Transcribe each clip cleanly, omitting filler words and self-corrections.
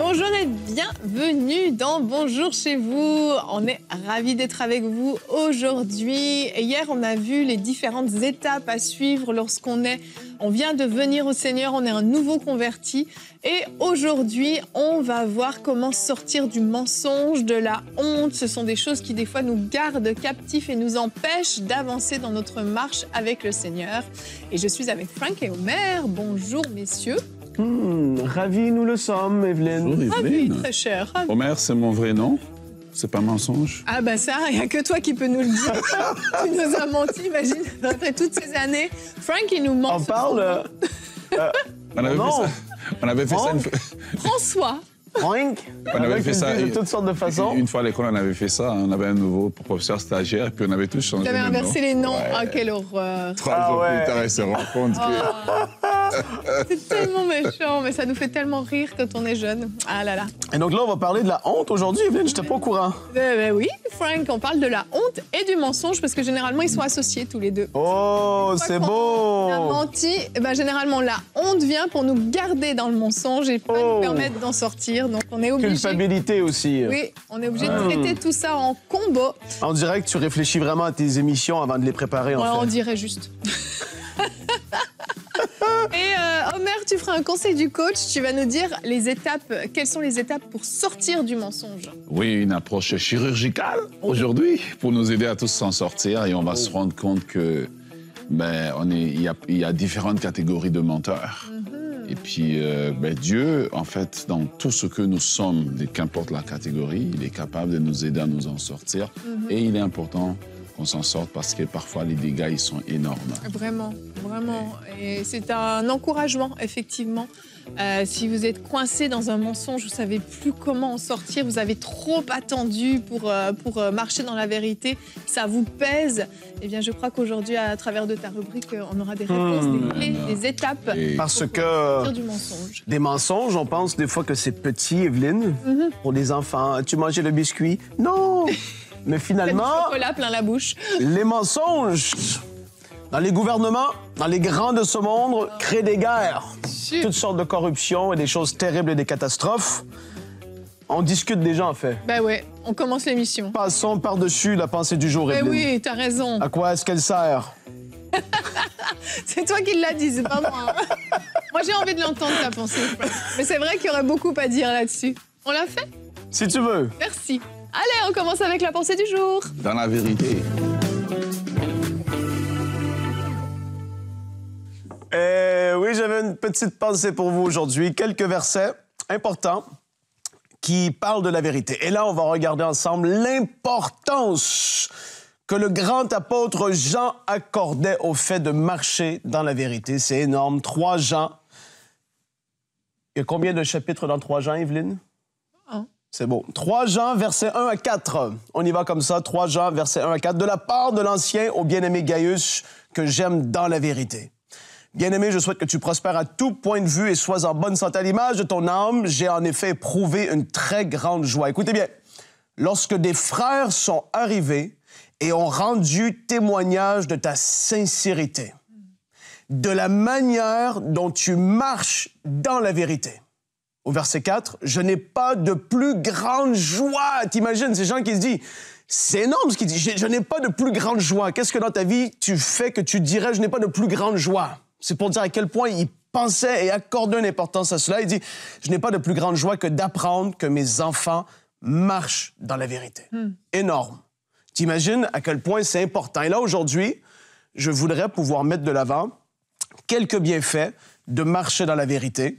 Bonjour et bienvenue dans Bonjour chez vous. On est ravis d'être avec vous aujourd'hui. Et hier, on a vu les différentes étapes à suivre on vient de venir au Seigneur, on est un nouveau converti. Et aujourd'hui, on va voir comment sortir du mensonge, de la honte. Ce sont des choses qui, des fois, nous gardent captifs et nous empêchent d'avancer dans notre marche avec le Seigneur. Et je suis avec Frank et Omer. Bonjour, messieurs. Ravis, nous le sommes, Evelyne. Bonjour, Ravi, Evelyne. très cher. Ravi. Omer, c'est mon vrai nom. C'est pas mensonge. Ah bah ça, il n'y a que toi qui peux nous le dire. Tu nous as menti, imagine, après toutes ces années. Frank, il nous ment. On parle... On avait fait ça une fois. François. Frank, On avait fait ça de toutes sortes de façons. Une fois à l'école, on avait fait ça. On avait un nouveau professeur stagiaire, puis on avait tous changé Vous avez de inversé les noms. Ouais. Ah, quelle horreur. 3 jours plus tard, ils se rendent compte que... C'est tellement méchant, mais ça nous fait tellement rire quand on est jeune. Ah là là. Et donc là, on va parler de la honte aujourd'hui, Evelyne. Je n'étais pas au courant. Oui, Frank, on parle de la honte et du mensonge, parce que généralement, ils sont associés tous les deux. Oh, c'est beau! On a menti, généralement, la honte vient pour nous garder dans le mensonge et pas nous permettre d'en sortir. Donc, on est obligé... Culpabilité aussi. Oui, on est obligé de traiter tout ça en combo. On dirait que tu réfléchis vraiment à tes émissions avant de les préparer, en fait. On dirait juste. Et Omer, tu feras un conseil du coach. Tu vas nous dire les étapes. Quelles sont les étapes pour sortir du mensonge? Oui, une approche chirurgicale aujourd'hui pour nous aider à tous s'en sortir. Et on va se rendre compte que il y a différentes catégories de menteurs. Et puis, Dieu, en fait, dans tout ce que nous sommes, qu'importe la catégorie, il est capable de nous aider à nous en sortir. Et il est important qu'on s'en sorte parce que parfois, les dégâts, ils sont énormes. Vraiment, vraiment. Et c'est un encouragement, effectivement. Si vous êtes coincé dans un mensonge, vous ne savez plus comment en sortir, vous avez trop attendu pour marcher dans la vérité, ça vous pèse, eh bien, je crois qu'aujourd'hui, à travers de ta rubrique, on aura des réponses, des clés, des étapes Parce pour que sortir du mensonge. des mensonges, on pense des fois que c'est petit, Evelyne, pour les enfants. As-tu mangé le biscuit? Non! Mais finalement, Du chocolat plein la bouche. les mensonges dans les gouvernements, dans les grands de ce monde, créent des guerres, toutes sortes de corruption et des choses terribles et des catastrophes. On discute déjà, en fait. Ben ouais, on commence l'émission. Passons par-dessus la pensée du jour, Ben Evelyne. oui, t'as raison. À quoi est-ce qu'elle sert? C'est toi qui l'as dit, c'est pas moi. Moi, j'ai envie de l'entendre, ta pensée. Mais c'est vrai qu'il y aurait beaucoup à dire là-dessus. On l'a fait? Si tu veux. Merci. Allez, on commence avec la pensée du jour. Dans la vérité. Oui, j'avais une petite pensée pour vous aujourd'hui. Quelques versets importants qui parlent de la vérité. Et là, on va regarder ensemble l'importance que le grand apôtre Jean accordait au fait de marcher dans la vérité. C'est énorme. 3 Jean. Il y a combien de chapitres dans 3 Jean, Evelyne? 1. C'est beau. 3 Jean, versets 1 à 4. On y va comme ça. 3 Jean, versets 1 à 4. De la part de l'ancien au bien-aimé Gaius, que j'aime dans la vérité. Bien-aimé, je souhaite que tu prospères à tout point de vue et sois en bonne santé à l'image de ton âme. J'ai en effet éprouvé une très grande joie. Écoutez bien, lorsque des frères sont arrivés et ont rendu témoignage de ta sincérité, de la manière dont tu marches dans la vérité. Au verset 4, « Je n'ai pas de plus grande joie. » T'imagines, ces gens qui se disent, c'est énorme ce qu'il dit, « Je n'ai pas de plus grande joie. » Qu'est-ce que dans ta vie tu fais que tu dirais, « Je n'ai pas de plus grande joie. » C'est pour dire à quel point il pensait et accordait une importance à cela. Il dit, « Je n'ai pas de plus grande joie que d'apprendre que mes enfants marchent dans la vérité. » Énorme. T'imagines à quel point c'est important. Et là, aujourd'hui, je voudrais pouvoir mettre de l'avant quelques bienfaits de marcher dans la vérité.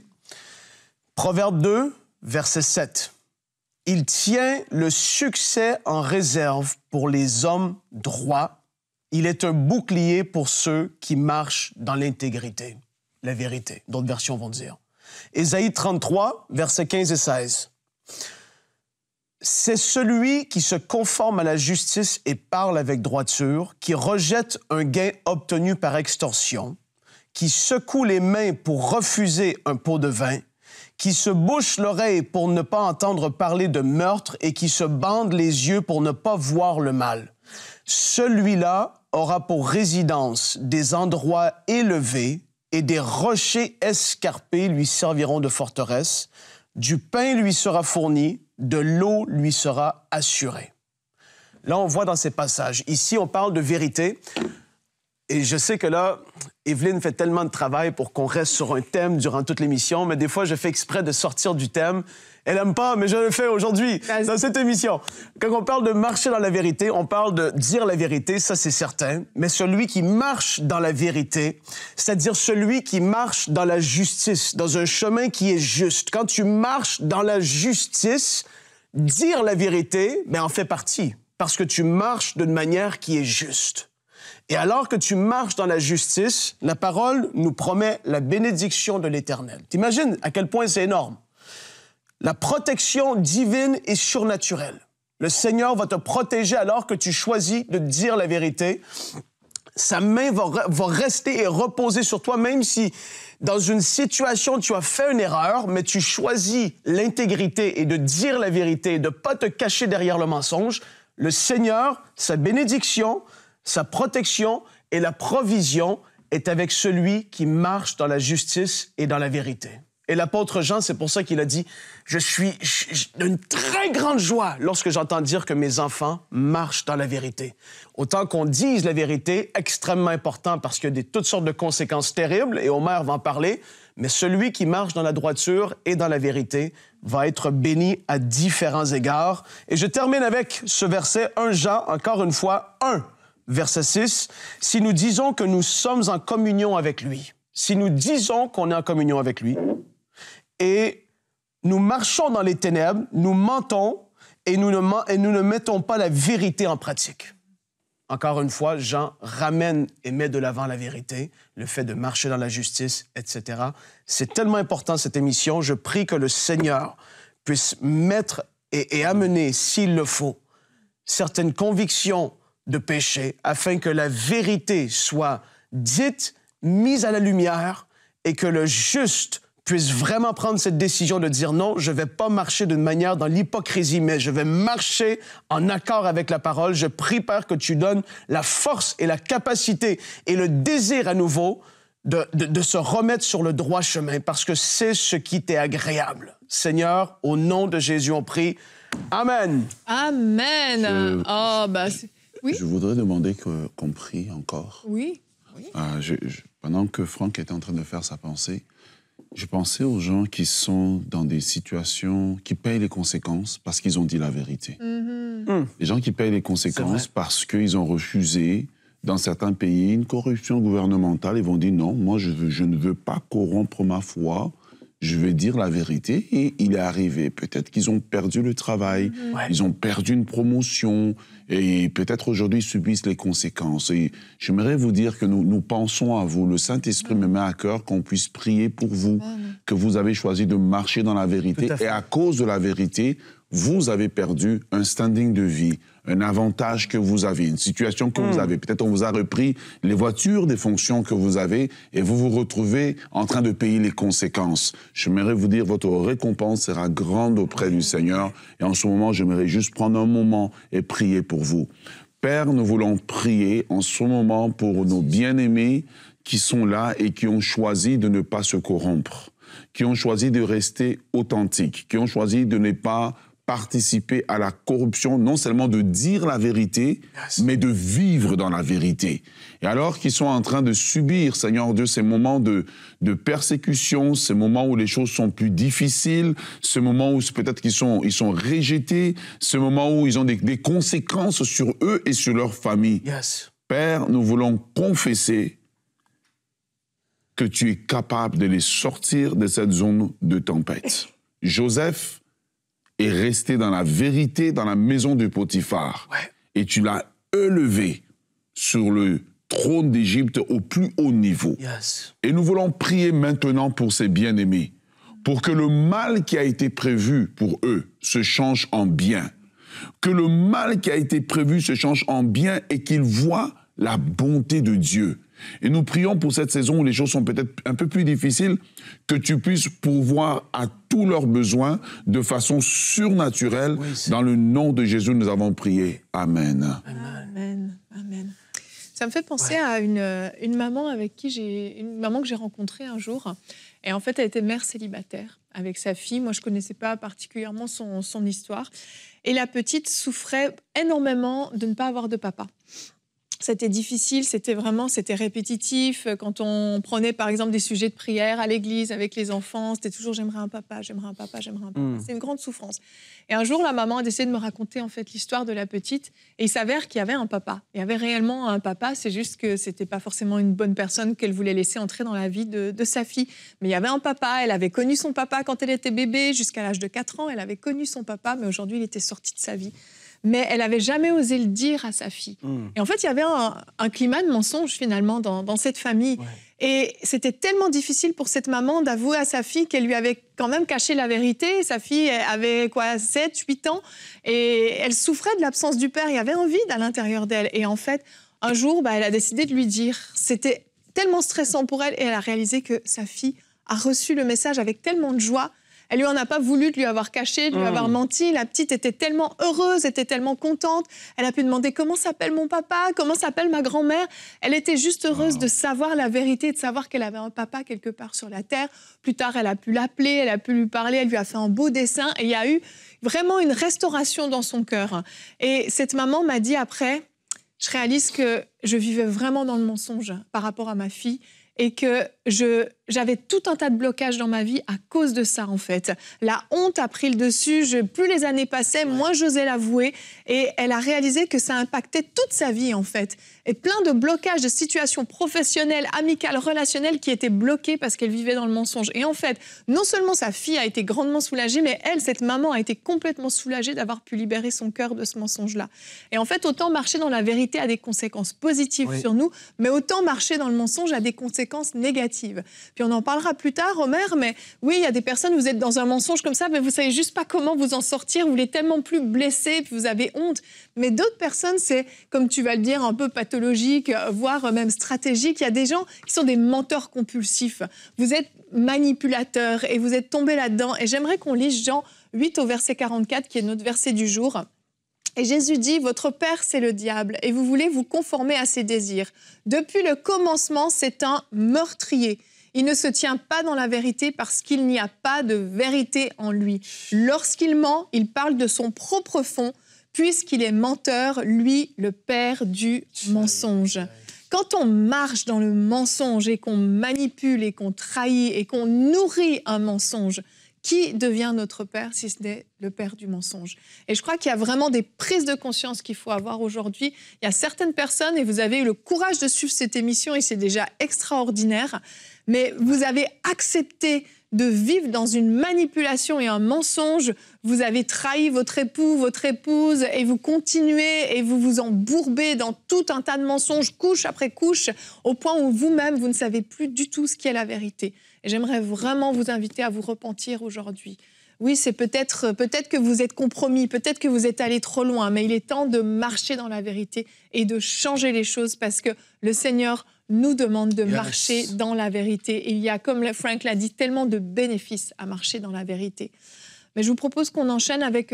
Proverbe 2, verset 7. « Il tient le succès en réserve pour les hommes droits. Il est un bouclier pour ceux qui marchent dans l'intégrité. » La vérité, d'autres versions vont dire. Ésaïe 33, versets 15 et 16. « C'est celui qui se conforme à la justice et parle avec droiture, qui rejette un gain obtenu par extorsion, qui secoue les mains pour refuser un pot de vin, qui se bouche l'oreille pour ne pas entendre parler de meurtre et qui se bande les yeux pour ne pas voir le mal. Celui-là aura pour résidence des endroits élevés et des rochers escarpés lui serviront de forteresse. du pain lui sera fourni, de l'eau lui sera assurée. Là, on voit dans ces passages, ici, on parle de vérité. Et je sais que là, Evelyne fait tellement de travail pour qu'on reste sur un thème durant toute l'émission, mais des fois, je fais exprès de sortir du thème. Elle n'aime pas, mais je le fais aujourd'hui, dans cette émission. Quand on parle de marcher dans la vérité, on parle de dire la vérité, ça c'est certain, mais celui qui marche dans la vérité, c'est-à-dire celui qui marche dans la justice, dans un chemin qui est juste. Quand tu marches dans la justice, dire la vérité, ben, en fait partie, parce que tu marches d'une manière qui est juste. Et alors que tu marches dans la justice, la parole nous promet la bénédiction de l'Éternel. T'imagines à quel point c'est énorme? La protection divine est surnaturelle. Le Seigneur va te protéger alors que tu choisis de dire la vérité. Sa main va rester et reposer sur toi, même si dans une situation tu as fait une erreur, mais tu choisis l'intégrité et de dire la vérité et de ne pas te cacher derrière le mensonge. Le Seigneur, sa bénédiction, sa protection et la provision est avec celui qui marche dans la justice et dans la vérité. Et l'apôtre Jean, c'est pour ça qu'il a dit « Je suis d'une très grande joie lorsque j'entends dire que mes enfants marchent dans la vérité. » Autant qu'on dise la vérité, extrêmement important parce qu'il y a toutes sortes de conséquences terribles, et Omer va en parler, mais celui qui marche dans la droiture et dans la vérité va être béni à différents égards. Et je termine avec ce verset, 1 Jean, encore une fois, 1, verset 6. « Si nous disons que nous sommes en communion avec lui, si nous disons qu'on est en communion avec lui, et nous marchons dans les ténèbres, nous mentons et nous ne mettons pas la vérité en pratique. » Encore une fois, Jean ramène et met de l'avant la vérité, le fait de marcher dans la justice, etc. C'est tellement important, cette émission. Je prie que le Seigneur puisse mettre et amener, s'il le faut, certaines convictions de péché afin que la vérité soit dite, mise à la lumière et que le juste puisse vraiment prendre cette décision de dire non, je ne vais pas marcher d'une manière dans l'hypocrisie, mais je vais marcher en accord avec la parole. Je prie, Père, que tu donnes la force et la capacité et le désir à nouveau de se remettre sur le droit chemin, parce que c'est ce qui t'est agréable. Seigneur, au nom de Jésus, on prie. Amen. Amen. Oui? Je voudrais demander qu'on prie encore. Oui. Pendant que Franck était en train de faire sa pensée, je pensais aux gens qui sont dans des situations, qui payent les conséquences parce qu'ils ont dit la vérité. Les gens qui payent les conséquences parce qu'ils ont refusé, dans certains pays, une corruption gouvernementale. Ils vont dire non, moi je ne veux pas corrompre ma foi, je vais dire la vérité. Et il est arrivé, peut-être qu'ils ont perdu le travail, ils ont perdu une promotion, et peut-être aujourd'hui ils subissent les conséquences. Et j'aimerais vous dire que nous pensons à vous. Le Saint-Esprit me met à cœur qu'on puisse prier pour vous, que vous avez choisi de marcher dans la vérité. Et à cause de la vérité, vous avez perdu un standing de vie, un avantage que vous avez, une situation que vous avez. Peut-être on vous a repris les voitures, des fonctions que vous avez, et vous vous retrouvez en train de payer les conséquences. J'aimerais vous dire, votre récompense sera grande auprès du Seigneur. Et en ce moment, j'aimerais juste prendre un moment et prier pour vous. Père, nous voulons prier en ce moment pour nos bien-aimés qui sont là et qui ont choisi de ne pas se corrompre, qui ont choisi de rester authentiques, qui ont choisi de ne pas participer à la corruption, non seulement de dire la vérité, mais de vivre dans la vérité. Et alors qu'ils sont en train de subir, Seigneur Dieu, ces moments de persécution, ces moments où les choses sont plus difficiles, ce moment où peut-être qu'ils sont rejetés, ce moment où ils ont des conséquences sur eux et sur leur famille. Père, nous voulons confesser que tu es capable de les sortir de cette zone de tempête. Joseph est resté dans la vérité dans la maison de Potiphar. Et tu l'as élevé sur le trône d'Égypte au plus haut niveau. Et nous voulons prier maintenant pour ces bien-aimés, pour que le mal qui a été prévu pour eux se change en bien. Que le mal qui a été prévu se change en bien et qu'ils voient la bonté de Dieu. Et nous prions pour cette saison où les choses sont peut-être un peu plus difficiles, que tu puisses pourvoir à tous leurs besoins de façon surnaturelle. Dans le nom de Jésus, nous avons prié. Amen. Amen. Amen. Ça me fait penser à une maman avec qui une maman que j'ai rencontrée un jour. Et en fait, elle était mère célibataire avec sa fille. Moi, je ne connaissais pas particulièrement son histoire. Et la petite souffrait énormément de ne pas avoir de papa. C'était difficile, c'était répétitif. Quand on prenait, par exemple, des sujets de prière à l'église avec les enfants, c'était toujours « j'aimerais un papa, j'aimerais un papa, j'aimerais un papa ». C'est une grande souffrance. Et un jour, la maman a décidé de me raconter en fait l'histoire de la petite. Et il s'avère qu'il y avait un papa. Il y avait réellement un papa, c'est juste que c'était pas forcément une bonne personne qu'elle voulait laisser entrer dans la vie de sa fille. Mais il y avait un papa, elle avait connu son papa quand elle était bébé, jusqu'à l'âge de 4 ans, elle avait connu son papa, mais aujourd'hui, il était sorti de sa vie. Mais elle n'avait jamais osé le dire à sa fille. Et en fait, il y avait un climat de mensonge, finalement, dans cette famille. Ouais. Et c'était tellement difficile pour cette maman d'avouer à sa fille qu'elle lui avait quand même caché la vérité. Sa fille avait 7, 8 ans, et elle souffrait de l'absence du père. Il y avait un vide à l'intérieur d'elle. Et en fait, un jour, elle a décidé de lui dire. C'était tellement stressant pour elle, et elle a réalisé que sa fille a reçu le message avec tellement de joie. Elle lui en a pas voulu de lui avoir caché, de lui avoir menti. La petite était tellement heureuse, était tellement contente. Elle a pu demander comment s'appelle mon papa, comment s'appelle ma grand-mère. Elle était juste heureuse de savoir la vérité, de savoir qu'elle avait un papa quelque part sur la terre. Plus tard, elle a pu l'appeler, elle a pu lui parler, elle lui a fait un beau dessin. Et il y a eu vraiment une restauration dans son cœur. Et cette maman m'a dit après, je réalise que je vivais vraiment dans le mensonge par rapport à ma fille. Et que j'avais tout un tas de blocages dans ma vie à cause de ça, en fait. La honte a pris le dessus, plus les années passaient, moins j'osais l'avouer. Et elle a réalisé que ça impactait toute sa vie, en fait. Et plein de blocages de situations professionnelles, amicales, relationnelles qui étaient bloquées parce qu'elle vivait dans le mensonge. Et en fait, non seulement sa fille a été grandement soulagée, mais elle, cette maman, a été complètement soulagée d'avoir pu libérer son cœur de ce mensonge-là. Et en fait, autant marcher dans la vérité a des conséquences positives sur nous, mais autant marcher dans le mensonge a des conséquences négatives. Puis on en parlera plus tard, Omer, mais oui, il y a des personnes, vous êtes dans un mensonge comme ça, mais vous ne savez juste pas comment vous en sortir, vous l'êtes tellement plus blessé, puis vous avez honte. Mais d'autres personnes, c'est, comme tu vas le dire, un peu pathologique, voire même stratégique. Il y a des gens qui sont des menteurs compulsifs. Vous êtes manipulateurs et vous êtes tombés là-dedans. Et j'aimerais qu'on lise Jean 8 au verset 44, qui est notre verset du jour. Et Jésus dit, votre père, c'est le diable, et vous voulez vous conformer à ses désirs. Depuis le commencement, c'est un meurtrier. Il ne se tient pas dans la vérité parce qu'il n'y a pas de vérité en lui. Lorsqu'il ment, il parle de son propre fond, puisqu'il est menteur, lui, le père du mensonge. Quand on marche dans le mensonge et qu'on manipule et qu'on trahit et qu'on nourrit un mensonge, qui devient notre père si ce n'est le père du mensonge? Et je crois qu'il y a vraiment des prises de conscience qu'il faut avoir aujourd'hui. Il y a certaines personnes, et vous avez eu le courage de suivre cette émission, et c'est déjà extraordinaire, mais vous avez accepté de vivre dans une manipulation et un mensonge. Vous avez trahi votre époux, votre épouse, et vous continuez et vous vous embourbez dans tout un tas de mensonges, couche après couche, au point où vous-même, vous ne savez plus du tout ce qu'est la vérité. Et j'aimerais vraiment vous inviter à vous repentir aujourd'hui. Oui, c'est peut-être que vous êtes compromis, peut-être que vous êtes allé trop loin, mais il est temps de marcher dans la vérité et de changer les choses parce que le Seigneur nous demande de marcher dans la vérité. Il y a, comme Frank l'a dit, tellement de bénéfices à marcher dans la vérité. Mais je vous propose qu'on enchaîne avec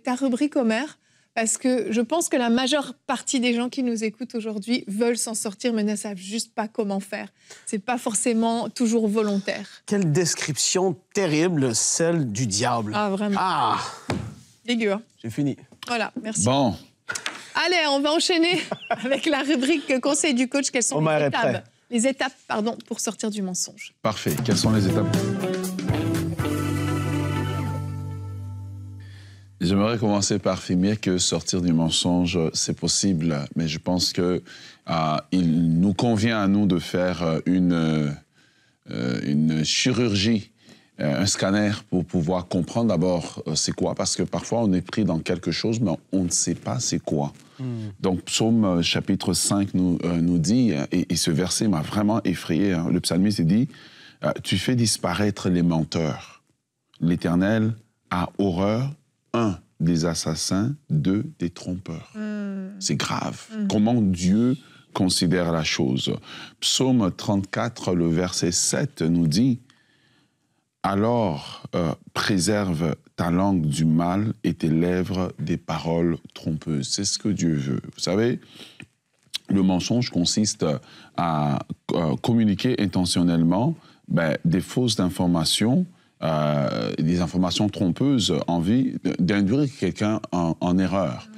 ta rubrique, Omer, parce que je pense que la majeure partie des gens qui nous écoutent aujourd'hui veulent s'en sortir, mais ne savent juste pas comment faire. C'est pas forcément toujours volontaire. Quelle description terrible, celle du diable. Ah, vraiment. Ah! Dégueu, hein? J'ai fini. Voilà, merci. Bon. Allez, on va enchaîner avec la rubrique Conseil du coach. Quelles sont les étapes pour sortir du mensonge? Parfait. Quelles sont les étapes? J'aimerais commencer par affirmer que sortir du mensonge, c'est possible, mais je pense que il nous convient à nous de faire une chirurgie, un scanner pour pouvoir comprendre d'abord c'est quoi, parce que parfois on est pris dans quelque chose, mais on ne sait pas c'est quoi. Donc, Psaume chapitre 5 nous dit, et ce verset m'a vraiment effrayé, hein, le psalmiste dit, tu fais disparaître les menteurs. L'Éternel a horreur, 1, des assassins, 2, des trompeurs. C'est grave. Comment Dieu considère la chose? Psaume 34, le verset 7 nous dit, alors préserve ta langue du mal et tes lèvres des paroles trompeuses. C'est ce que Dieu veut. Vous savez, le mensonge consiste à communiquer intentionnellement des fausses informations, des informations trompeuses en vue d'induire quelqu'un en erreur.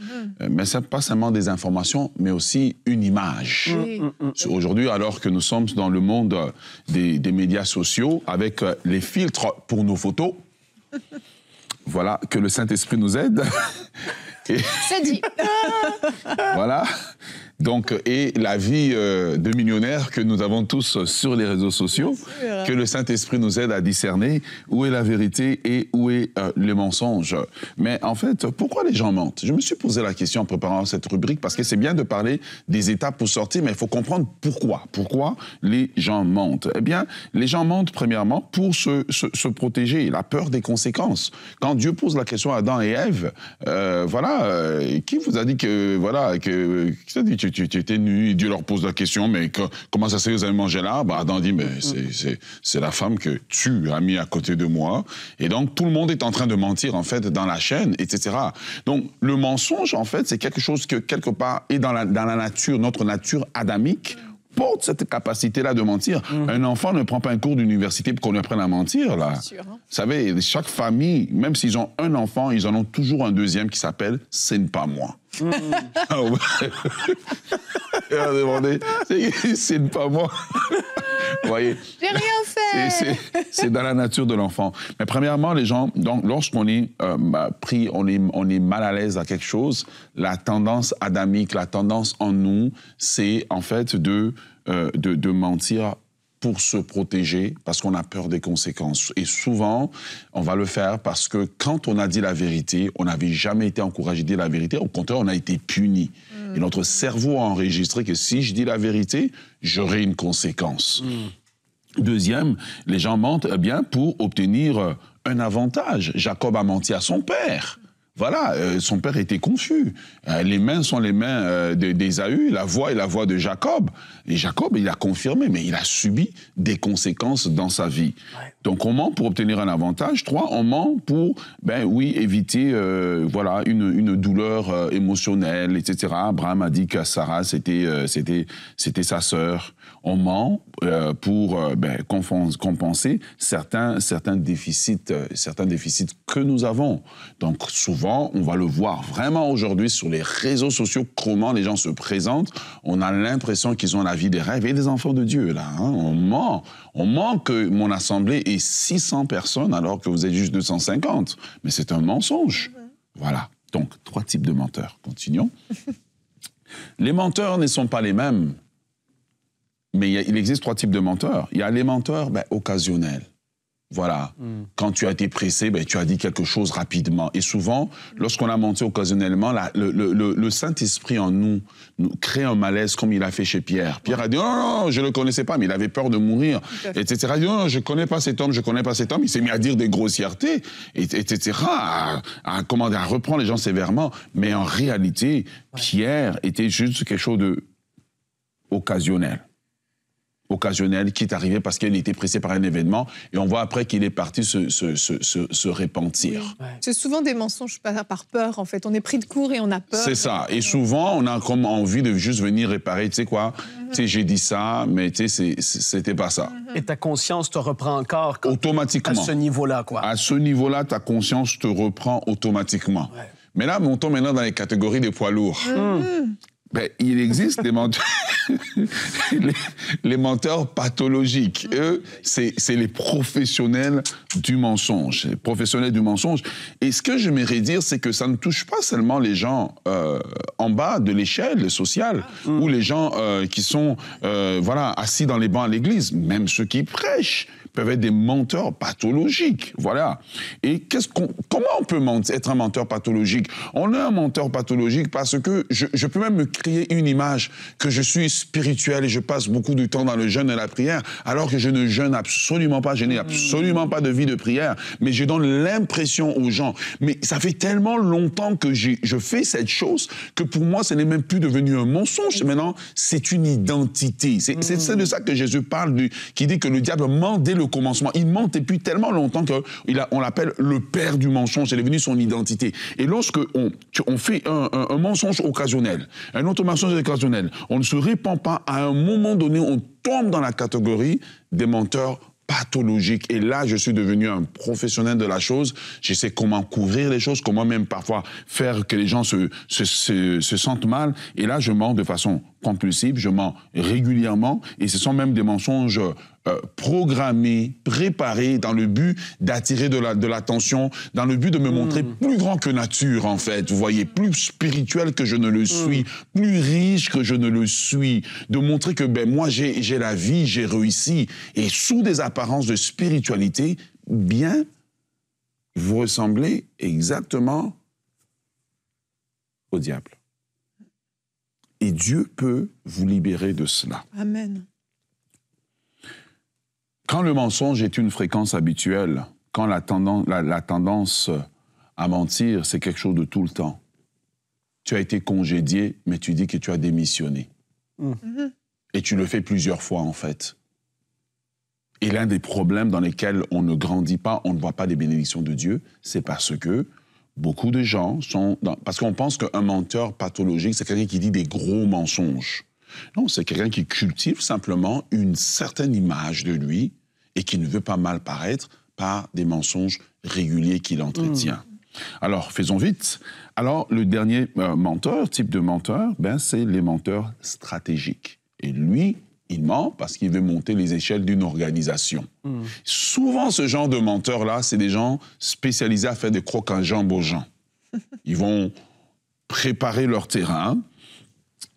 Mais ce n'est pas seulement des informations, mais aussi une image. Aujourd'hui, alors que nous sommes dans le monde des médias sociaux, avec les filtres pour nos photos, voilà, que le Saint-Esprit nous aide. C'est dit. Voilà. Donc, et la vie de millionnaire que nous avons tous sur les réseaux sociaux, que le Saint-Esprit nous aide à discerner où est la vérité et où est le mensonge. Mais en fait, pourquoi les gens mentent? Je me suis posé la question en préparant cette rubrique, parce que c'est bien de parler des étapes pour sortir, mais il faut comprendre pourquoi. Pourquoi les gens mentent? Eh bien, les gens mentent premièrement pour se protéger, la peur des conséquences. Quand Dieu pose la question à Adam et Ève, qui vous a dit que, voilà, qui t'a dit que tu étais nu, et Dieu leur pose la question, mais comment ça se fait que vous avez mangé l'arbre? Adam dit, mais c'est la femme que tu as mis à côté de moi. Et donc, tout le monde est en train de mentir, en fait, dans la chaîne, etc. Donc, le mensonge, en fait, c'est quelque chose que, quelque part, est dans la nature, notre nature adamique, porte cette capacité-là de mentir. Un enfant ne prend pas un cours d'université pour qu'on lui apprenne à mentir, là. Sûr, hein? Vous savez, chaque famille, même s'ils ont un enfant, ils en ont toujours un deuxième qui s'appelle « Ce n'est pas moi ». C'est pas moi. Vous voyez? J'ai rien fait. C'est dans la nature de l'enfant. Mais premièrement, les gens, donc, lorsqu'on est pris, on est mal à l'aise à quelque chose, la tendance adamique, la tendance en nous, c'est en fait de mentir pour se protéger, parce qu'on a peur des conséquences. Et souvent, on va le faire parce que quand on a dit la vérité, on n'avait jamais été encouragé à dire la vérité. Au contraire, on a été puni. Et notre cerveau a enregistré que si je dis la vérité, j'aurai une conséquence. Deuxième, les gens mentent bien pour obtenir un avantage. Jacob a menti à son père. Voilà, son père était confus. Les mains sont les mains d'Ésaü, la voix est la voix de Jacob. Et Jacob, il a confirmé, mais il a subi des conséquences dans sa vie. Ouais. Donc, on ment pour obtenir un avantage. 3, on ment pour, éviter une douleur émotionnelle, etc. Abraham a dit que Sarah, c'était sa sœur. On ment pour compenser certains déficits que nous avons. Donc, souvent, on va le voir vraiment aujourd'hui sur les réseaux sociaux, comment les gens se présentent. On a l'impression qu'ils ont la vie des rêves et des enfants de Dieu, là. Hein. On ment que mon assemblée est 600 personnes alors que vous êtes juste 250. Mais c'est un mensonge. Voilà. Donc, 3 types de menteurs. Continuons. Les menteurs ne sont pas les mêmes. Mais il existe 3 types de menteurs. Il y a les menteurs occasionnels. Voilà. Quand tu as été pressé, tu as dit quelque chose rapidement. Et souvent, lorsqu'on a menti occasionnellement, le Saint-Esprit en nous crée un malaise comme il a fait chez Pierre. Pierre a dit, non, je ne le connaissais pas, mais il avait peur de mourir, etc. Il dit, non, je ne connais pas cet homme, je ne connais pas cet homme. Il s'est mis à dire des grossièretés, etc., à reprendre les gens sévèrement. Mais en réalité, Pierre était juste quelque chose de occasionnel, qui est arrivé parce qu'il était pressé par un événement, et on voit après qu'il est parti se repentir. Oui. Ouais. C'est souvent des mensonges par peur, en fait. On est pris de court et on a peur. C'est ça. Et souvent, on a comme envie de juste venir réparer. Tu sais quoi? Tu sais, j'ai dit ça, mais tu sais, c'était pas ça. Et ta conscience te reprend encore automatiquement. À ce niveau-là, quoi. À ce niveau-là, ta conscience te reprend automatiquement. Ouais. Mais là, montons maintenant dans les catégories des poids lourds. Il existe des menteurs, les menteurs pathologiques. Eux, c'est les professionnels du mensonge. Les professionnels du mensonge. Et ce que j'aimerais dire, c'est que ça ne touche pas seulement les gens en bas de l'échelle sociale, ou les gens qui sont assis dans les bancs à l'église, même ceux qui prêchent peuvent être des menteurs pathologiques, voilà. Et comment on peut être un menteur pathologique? On est un menteur pathologique parce que je peux même me créer une image que je suis spirituel et je passe beaucoup de temps dans le jeûne et la prière, alors que je ne jeûne absolument pas, je n'ai absolument pas de vie de prière, mais je donne l'impression aux gens. Mais ça fait tellement longtemps que je fais cette chose que pour moi, ce n'est même plus devenu un mensonge. Maintenant, c'est une identité. C'est de ça que Jésus parle, qui dit que le diable ment dès le le commencement. Il ment depuis tellement longtemps qu'on l'appelle le père du mensonge. Elle est devenue son identité. Et lorsque on fait un mensonge occasionnel, un autre mensonge occasionnel, on ne se répand pas, à un moment donné, on tombe dans la catégorie des menteurs pathologique. Et là, je suis devenu un professionnel de la chose. Je sais comment couvrir les choses, comment même parfois faire que les gens se sentent mal. Et là, je mens de façon compulsive, je mens régulièrement. Et ce sont même des mensonges programmés, préparés dans le but d'attirer de l'attention, dans le but de me montrer plus grand que nature, en fait. Vous voyez, plus spirituel que je ne le suis, plus riche que je ne le suis. De montrer que, moi, j'ai la vie, j'ai réussi. Et sous des apparences de spiritualité, bien, vous ressemblez exactement au diable. Et Dieu peut vous libérer de cela. Amen. Quand le mensonge est une fréquence habituelle, quand la tendance à mentir, c'est quelque chose de tout le temps. Tu as été congédié, mais tu dis que tu as démissionné. Et tu le fais plusieurs fois, en fait. Et l'un des problèmes dans lesquels on ne grandit pas, on ne voit pas les bénédictions de Dieu, c'est parce que beaucoup de gens sont... Parce qu'on pense qu'un menteur pathologique, c'est quelqu'un qui dit des gros mensonges. Non, c'est quelqu'un qui cultive simplement une certaine image de lui et qui ne veut pas mal paraître par des mensonges réguliers qu'il entretient. Alors, faisons vite. Alors, le dernier type de menteur, c'est les menteurs stratégiques. Et lui, il ment parce qu'il veut monter les échelles d'une organisation. Souvent, ce genre de menteurs-là, c'est des gens spécialisés à faire des crocs en jambes aux gens. Ils vont préparer leur terrain,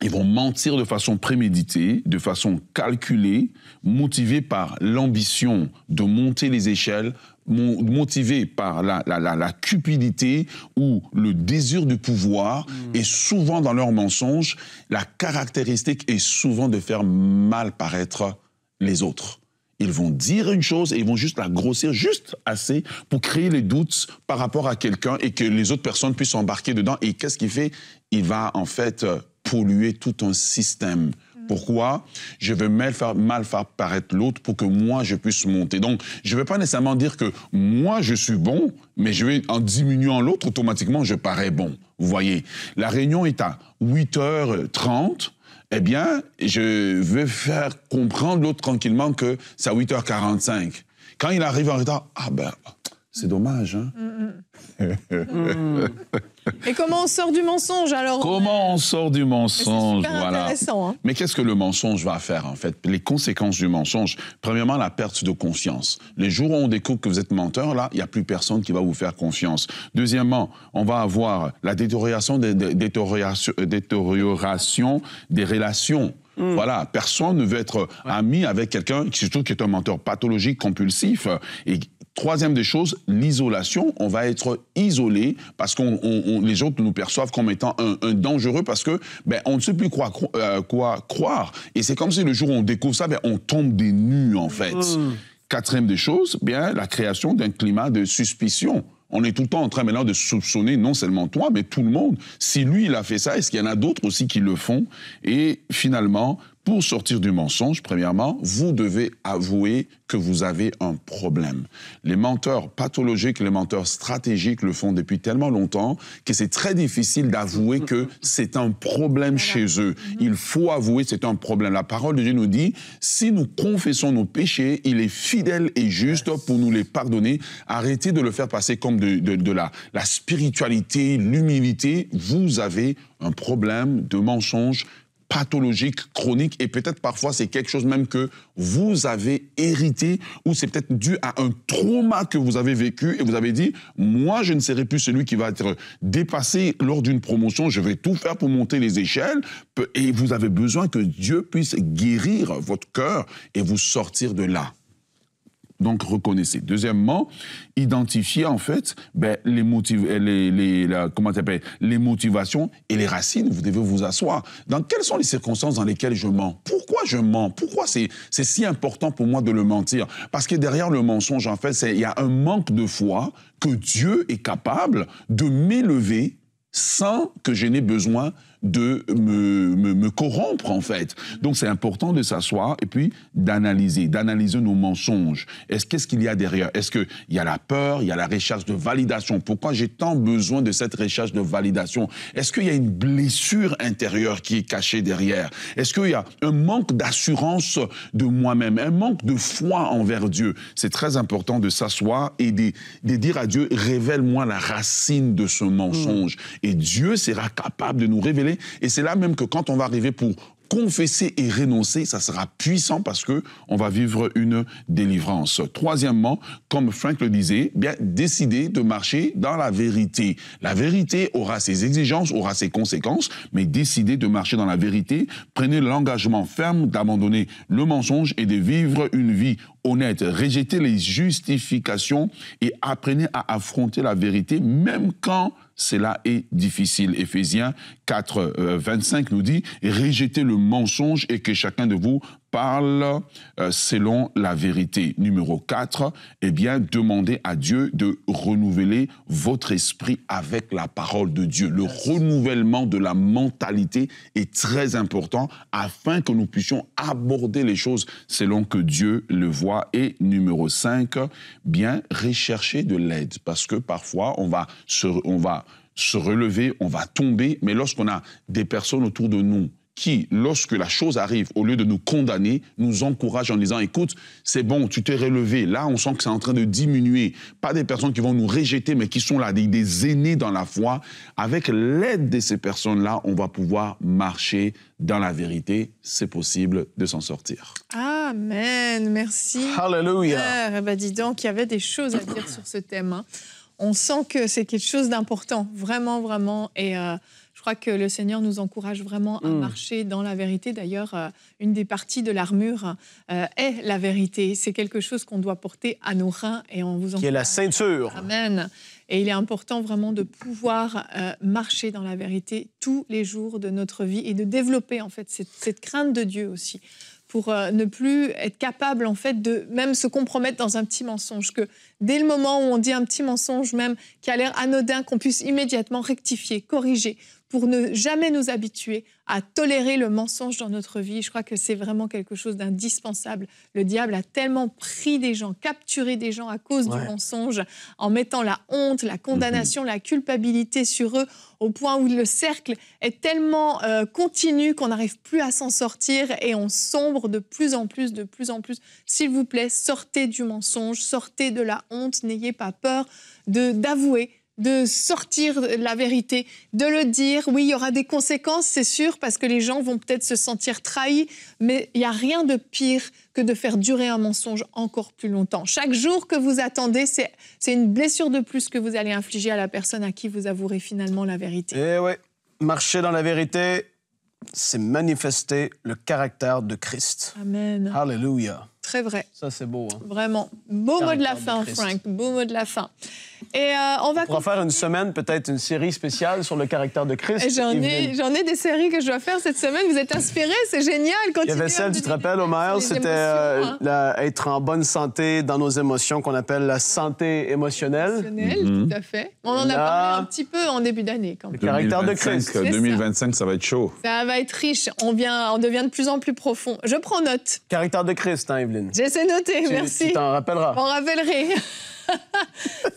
ils vont mentir de façon préméditée, de façon calculée, motivés par l'ambition de monter les échelles, motivés par la cupidité ou le désir de pouvoir. Et souvent, dans leurs mensonges, la caractéristique est souvent de faire mal paraître les autres. Ils vont dire une chose et ils vont juste la grossir juste assez pour créer les doutes par rapport à quelqu'un et que les autres personnes puissent embarquer dedans. Et qu'est-ce qu'il fait? Il va en fait polluer tout un système. Pourquoi? Je veux mal faire paraître l'autre pour que moi, je puisse monter. Donc, je ne veux pas nécessairement dire que moi, je suis bon, mais je vais, en diminuant l'autre, automatiquement, je parais bon. Vous voyez, la réunion est à 8h30. Eh bien, je veux faire comprendre l'autre tranquillement que c'est à 8h45. Quand il arrive en retard, c'est dommage, hein? Et comment on sort du mensonge, alors? Comment on sort du mensonge? C'est super intéressant, hein? Mais qu'est-ce que le mensonge va faire, en fait? Les conséquences du mensonge. Premièrement, la perte de confiance. Les jours où on découvre que vous êtes menteur, là, il n'y a plus personne qui va vous faire confiance. Deuxièmement, on va avoir la détérioration des relations. Voilà, personne ne veut être ami avec quelqu'un, surtout qui est un menteur pathologique, compulsif. Et troisième des choses, l'isolation. On va être isolé parce que les autres nous perçoivent comme étant un dangereux parce que on ne sait plus quoi croire. Et c'est comme si le jour où on découvre ça, on tombe des nues, en fait. Quatrième des choses, la création d'un climat de suspicion. On est tout le temps en train maintenant de soupçonner non seulement toi, mais tout le monde. Si lui, il a fait ça, est-ce qu'il y en a d'autres aussi qui le font? Et finalement, pour sortir du mensonge, premièrement, vous devez avouer que vous avez un problème. Les menteurs pathologiques, les menteurs stratégiques le font depuis tellement longtemps que c'est très difficile d'avouer que c'est un problème chez eux. Il faut avouer que c'est un problème. La parole de Dieu nous dit, si nous confessons nos péchés, il est fidèle et juste pour nous les pardonner. Arrêtez de le faire passer comme de la spiritualité, l'humilité. Vous avez un problème de mensonge pathologique, chronique, et peut-être parfois c'est quelque chose même que vous avez hérité ou c'est peut-être dû à un trauma que vous avez vécu et vous avez dit, moi je ne serai plus celui qui va être dépassé lors d'une promotion, je vais tout faire pour monter les échelles et vous avez besoin que Dieu puisse guérir votre cœur et vous sortir de là. Donc, reconnaissez. Deuxièmement, identifiez en fait les motivations et les racines. Vous devez vous asseoir. Dans quelles sont les circonstances dans lesquelles je mens? Pourquoi je mens? Pourquoi c'est si important pour moi de le mentir? Parce que derrière le mensonge, en fait, il y a un manque de foi que Dieu est capable de m'élever sans que je n'ai besoin de me corrompre, en fait. Donc, c'est important de s'asseoir et puis d'analyser nos mensonges. Qu'est-ce qu'il y a derrière? Est-ce qu'il y a la peur, il y a la recherche de validation? Pourquoi j'ai tant besoin de cette recherche de validation? Est-ce qu'il y a une blessure intérieure qui est cachée derrière? Est-ce qu'il y a un manque d'assurance de moi-même, un manque de foi envers Dieu? C'est très important de s'asseoir et de dire à Dieu, révèle-moi la racine de ce mensonge. Et Dieu sera capable de nous révéler. Et c'est là même que quand on va arriver pour confesser et renoncer, ça sera puissant parce que on va vivre une délivrance. Troisièmement, comme Frank le disait, bien décider de marcher dans la vérité. La vérité aura ses exigences, aura ses conséquences, mais décider de marcher dans la vérité, prenez l'engagement ferme d'abandonner le mensonge et de vivre une vie honnête. Rejetez les justifications et apprenez à affronter la vérité, même quand cela est difficile. Éphésiens 4, 25 nous dit « Rejetez le mensonge et que chacun de vous parle selon la vérité. » Numéro 4, eh bien, demandez à Dieu de renouveler votre esprit avec la parole de Dieu. Le renouvellement de la mentalité est très important afin que nous puissions aborder les choses selon que Dieu le voit. Et numéro 5, bien rechercher de l'aide parce que parfois on va se relever, on va tomber, mais lorsqu'on a des personnes autour de nous qui, lorsque la chose arrive, au lieu de nous condamner, nous encouragent en disant « Écoute, c'est bon, tu t'es relevé. » Là, on sent que c'est en train de diminuer. Pas des personnes qui vont nous rejeter, mais qui sont là, des aînés dans la foi. Avec l'aide de ces personnes-là, on va pouvoir marcher dans la vérité. C'est possible de s'en sortir. Amen. Merci. Hallelujah. Eh ben, dis donc, il y avait des choses à dire sur ce thème. Hein. On sent que c'est quelque chose d'important, vraiment, vraiment. Et je crois que le Seigneur nous encourage vraiment à marcher dans la vérité. D'ailleurs, une des parties de l'armure est la vérité. C'est quelque chose qu'on doit porter à nos reins et on vous encourage. Qui est la ceinture. Amen. Et il est important vraiment de pouvoir marcher dans la vérité tous les jours de notre vie et de développer en fait cette crainte de Dieu aussi, pour ne plus être capable en fait de même se compromettre dans un petit mensonge, que dès le moment où on dit un petit mensonge même qui a l'air anodin, qu'on puisse immédiatement rectifier, corriger, pour ne jamais nous habituer à tolérer le mensonge dans notre vie. Je crois que c'est vraiment quelque chose d'indispensable. Le diable a tellement pris des gens, capturé des gens à cause du mensonge, en mettant la honte, la condamnation, la culpabilité sur eux, au point où le cercle est tellement continu qu'on n'arrive plus à s'en sortir et on sombre de plus en plus, de plus en plus. S'il vous plaît, sortez du mensonge, sortez de la honte, n'ayez pas peur d'avouer, de sortir la vérité, de le dire. Oui, il y aura des conséquences, c'est sûr, parce que les gens vont peut-être se sentir trahis, mais il n'y a rien de pire que de faire durer un mensonge encore plus longtemps. Chaque jour que vous attendez, c'est une blessure de plus que vous allez infliger à la personne à qui vous avouerez finalement la vérité. Eh oui, marcher dans la vérité, c'est manifester le caractère de Christ. Amen. Hallelujah. Très vrai. Ça, c'est beau. Hein? Vraiment. Beau mot de la fin, Christ. Frank. Beau mot de la fin. Et on va faire une semaine, peut-être une série spéciale sur le caractère de Christ. J'en ai des séries que je dois faire cette semaine. Vous êtes inspirés, c'est génial. Il y avait celle, tu te rappelles, Omer, c'était être en bonne santé dans nos émotions, qu'on appelle la santé émotionnelle. Tout à fait. On en a parlé un petit peu en début d'année. Quand même. Le caractère de Christ. 2025, ça va être chaud. Ça va être riche. On devient de plus en plus profond. Je prends note. Caractère de Christ, hein, Evelyne? J'essaie de noter, merci. Tu t'en rappelleras. On rappellerai.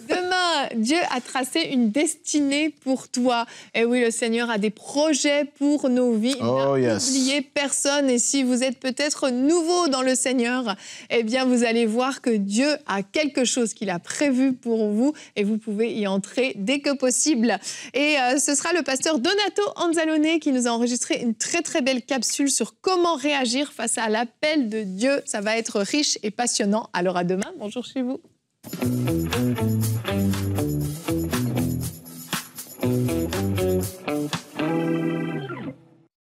Demain, Dieu a tracé une destinée pour toi. Et oui, le Seigneur a des projets pour nos vies. Il n'a oublié personne. Et si vous êtes peut-être nouveau dans le Seigneur, eh bien, vous allez voir que Dieu a quelque chose qu'il a prévu pour vous et vous pouvez y entrer dès que possible. Et ce sera le pasteur Donato Anzalone qui nous a enregistré une très, très belle capsule sur comment réagir face à l'appel de Dieu. Ça va être riche et passionnant. Alors à demain. Bonjour chez vous.